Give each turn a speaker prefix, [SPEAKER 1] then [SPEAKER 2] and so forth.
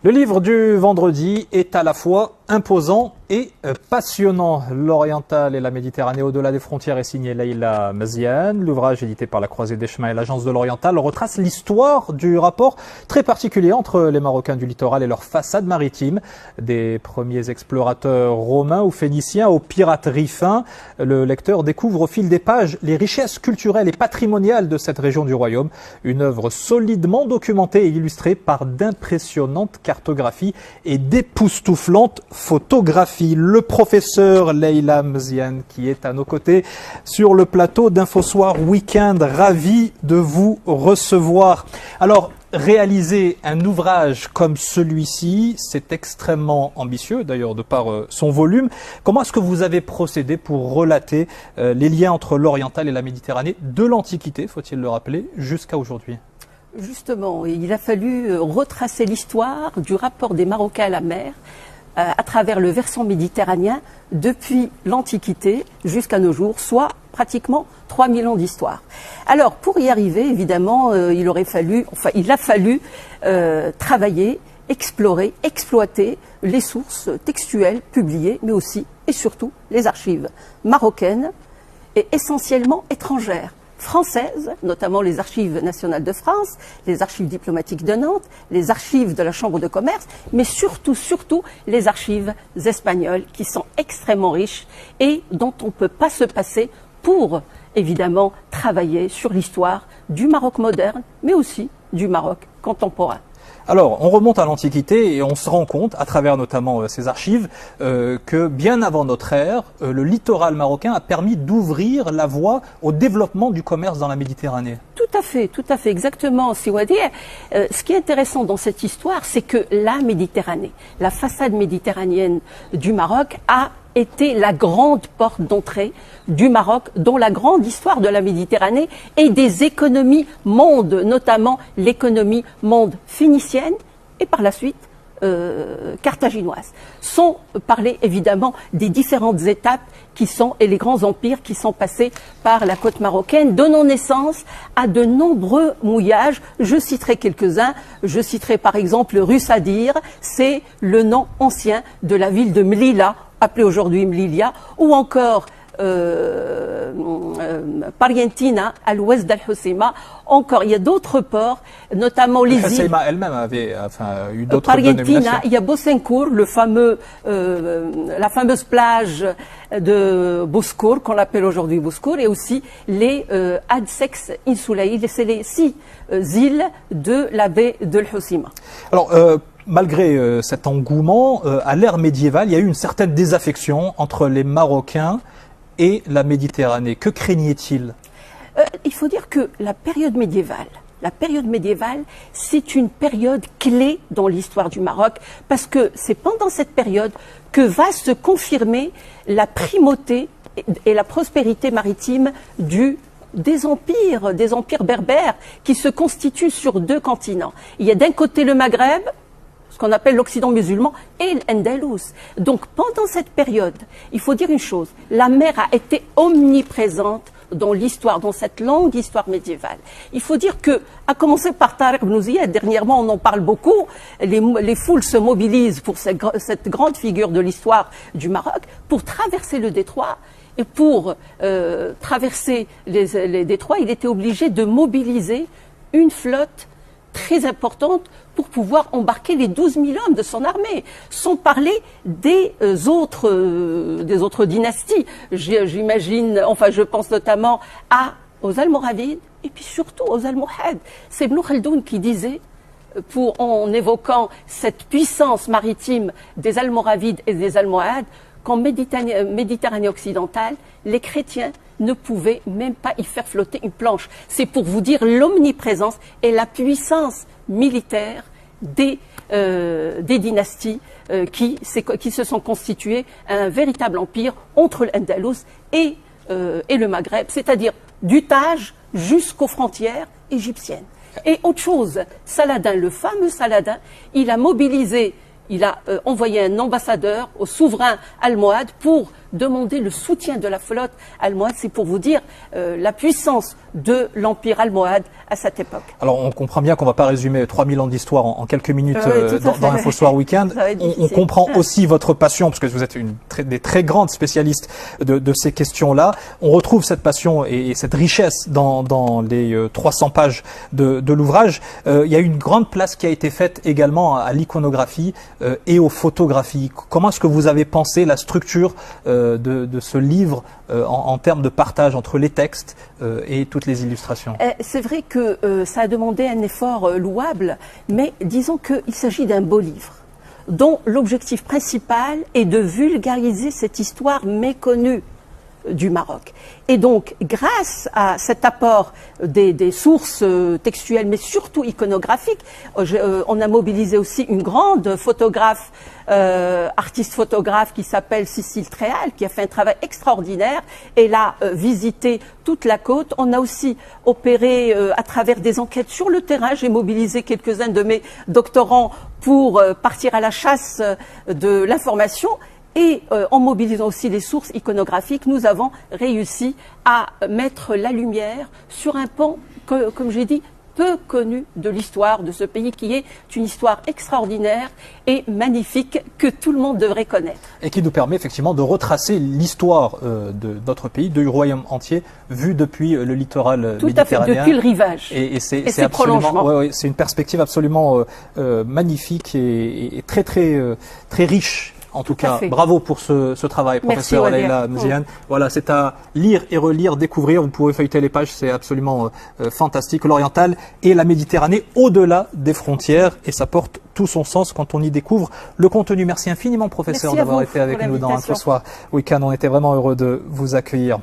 [SPEAKER 1] Le livre du vendredi est à la fois imposant et passionnant. L'Oriental et la Méditerranée au-delà des frontières est signé Leïla Maziane. L'ouvrage édité par la Croisée des Chemins et l'Agence de l'Oriental retrace l'histoire du rapport très particulier entre les Marocains du littoral et leur façade maritime. Des premiers explorateurs romains ou phéniciens aux pirates rifins, le lecteur découvre au fil des pages les richesses culturelles et patrimoniales de cette région du royaume. Une œuvre solidement documentée et illustrée par d'impressionnantes cartographies et d'époustouflantes photographies. Le professeur Leïla Maziane qui est à nos côtés sur le plateau d'Infosoir Week-end, ravi de vous recevoir. Alors, réaliser un ouvrage comme celui-ci, c'est extrêmement ambitieux, d'ailleurs de par son volume. Comment est-ce que vous avez procédé pour relater les liens entre l'Oriental et la Méditerranée de l'Antiquité, faut-il le rappeler, jusqu'à aujourd'hui ?
[SPEAKER 2] Justement, il a fallu retracer l'histoire du rapport des Marocains à la mer à travers le versant méditerranéen depuis l'Antiquité jusqu'à nos jours, soit pratiquement 3000 ans d'histoire. Alors, pour y arriver, évidemment, il a fallu travailler, explorer, exploiter les sources textuelles publiées, mais aussi et surtout les archives marocaines et essentiellement étrangères. Françaises, notamment les archives nationales de France, les archives diplomatiques de Nantes, les archives de la Chambre de commerce, mais surtout les archives espagnoles qui sont extrêmement riches et dont on ne peut pas se passer pour, évidemment, travailler sur l'histoire du Maroc moderne, mais aussi du Maroc contemporain.
[SPEAKER 1] Alors, on remonte à l'Antiquité et on se rend compte, à travers notamment ces archives, que bien avant notre ère, le littoral marocain a permis d'ouvrir la voie au développement du commerce dans la Méditerranée.
[SPEAKER 2] Tout à fait, exactement, Siwadi. Ce qui est intéressant dans cette histoire, c'est que la Méditerranée, la façade méditerranéenne du Maroc a été la grande porte d'entrée du Maroc, dont la grande histoire de la Méditerranée et des économies mondes, notamment l'économie monde phénicienne et par la suite carthaginoise. Sans parler évidemment des différentes étapes et les grands empires qui sont passés par la côte marocaine, donnant naissance à de nombreux mouillages. Je citerai quelques-uns. Je citerai par exemple Russadir, c'est le nom ancien de la ville de Mlila, appelée aujourd'hui Mlilia, ou encore Parientina, à l'ouest d'Al-Hoceima. Encore, il y a d'autres ports, notamment les îles.
[SPEAKER 1] Al-Hoceima elle-même avait eu d'autres dénominations.
[SPEAKER 2] Il y a Bossencourt, la fameuse plage de Boscour, qu'on appelle aujourd'hui Boscour, et aussi les Adsex Insulae, c'est les 6 îles de la baie de l'Hoceima.
[SPEAKER 1] Alors, malgré cet engouement, à l'ère médiévale, il y a eu une certaine désaffection entre les Marocains et la Méditerranée. Que craignaient-ils ?
[SPEAKER 2] Il faut dire que la période médiévale, c'est une période clé dans l'histoire du Maroc, parce que c'est pendant cette période que va se confirmer la primauté et la prospérité maritime des empires berbères qui se constituent sur 2 continents. Il y a d'un côté le Maghreb, ce qu'on appelle l'Occident musulman, et l'Andalous. Donc pendant cette période, il faut dire une chose, la mer a été omniprésente dans l'histoire, dans cette longue histoire médiévale. Il faut dire que, à commencer par Tariq ibn Ziyad, dernièrement on en parle beaucoup, les foules se mobilisent pour cette grande figure de l'histoire du Maroc, pour traverser le détroit. Et pour traverser les détroits, il était obligé de mobiliser une flotte très importante pour pouvoir embarquer les 12 000 hommes de son armée, sans parler des autres dynasties. Je pense notamment aux Almoravides et puis surtout aux Almohades. C'est Ibn Khaldoun qui disait, en évoquant cette puissance maritime des Almoravides et des Almohades, qu'en Méditerranée occidentale, les chrétiens ne pouvaient même pas y faire flotter une planche. C'est pour vous dire l'omniprésence et la puissance militaire des dynasties qui se sont constituées un véritable empire entre l'Andalous et le Maghreb, c'est-à-dire du Tage jusqu'aux frontières égyptiennes. Et autre chose, Saladin, le fameux Saladin, il a envoyé un ambassadeur au souverain almohade pour demander le soutien de la flotte almohade. C'est pour vous dire la puissance de l'empire almohade à cette époque.
[SPEAKER 1] Alors on comprend bien qu'on ne va pas résumer 3000 ans d'histoire en quelques minutes dans InfoSoir Week-end. On comprend aussi votre passion, parce que vous êtes des très grandes spécialistes de ces questions-là. On retrouve cette passion et cette richesse dans les 300 pages de l'ouvrage. Il y a une grande place qui a été faite également à l'iconographie et aux photographies. Comment est-ce que vous avez pensé la structure de ce livre en termes de partage entre les textes et toutes les illustrations?
[SPEAKER 2] C'est vrai que ça a demandé un effort louable, mais disons qu'il s'agit d'un beau livre dont l'objectif principal est de vulgariser cette histoire méconnue du Maroc. Et donc, grâce à cet apport des sources textuelles, mais surtout iconographiques, on a mobilisé aussi une grande photographe, artiste photographe qui s'appelle Cécile Tréal, qui a fait un travail extraordinaire. Elle a visité toute la côte. On a aussi opéré à travers des enquêtes sur le terrain. J'ai mobilisé quelques-uns de mes doctorants pour partir à la chasse de l'information. Et en mobilisant aussi les sources iconographiques, nous avons réussi à mettre la lumière sur un pan, comme j'ai dit, peu connu de l'histoire de ce pays, qui est une histoire extraordinaire et magnifique que tout le monde devrait connaître.
[SPEAKER 1] Et qui nous permet effectivement de retracer l'histoire de notre pays, du royaume entier, vu depuis le littoral
[SPEAKER 2] tout méditerranéen. Tout à fait, depuis le rivage.
[SPEAKER 1] Et c'est absolument, c'est une perspective absolument magnifique et très riche. En tout cas, bravo pour ce travail, professeur Leïla Meziane. Voilà, c'est à lire et relire, découvrir. Vous pouvez feuilleter les pages, c'est absolument fantastique. L'Oriental et la Méditerranée au-delà des frontières, et ça porte tout son sens quand on y découvre le contenu. Merci infiniment, professeur, d'avoir été avec nous dans InfoSoir Week-end. On était vraiment heureux de vous accueillir.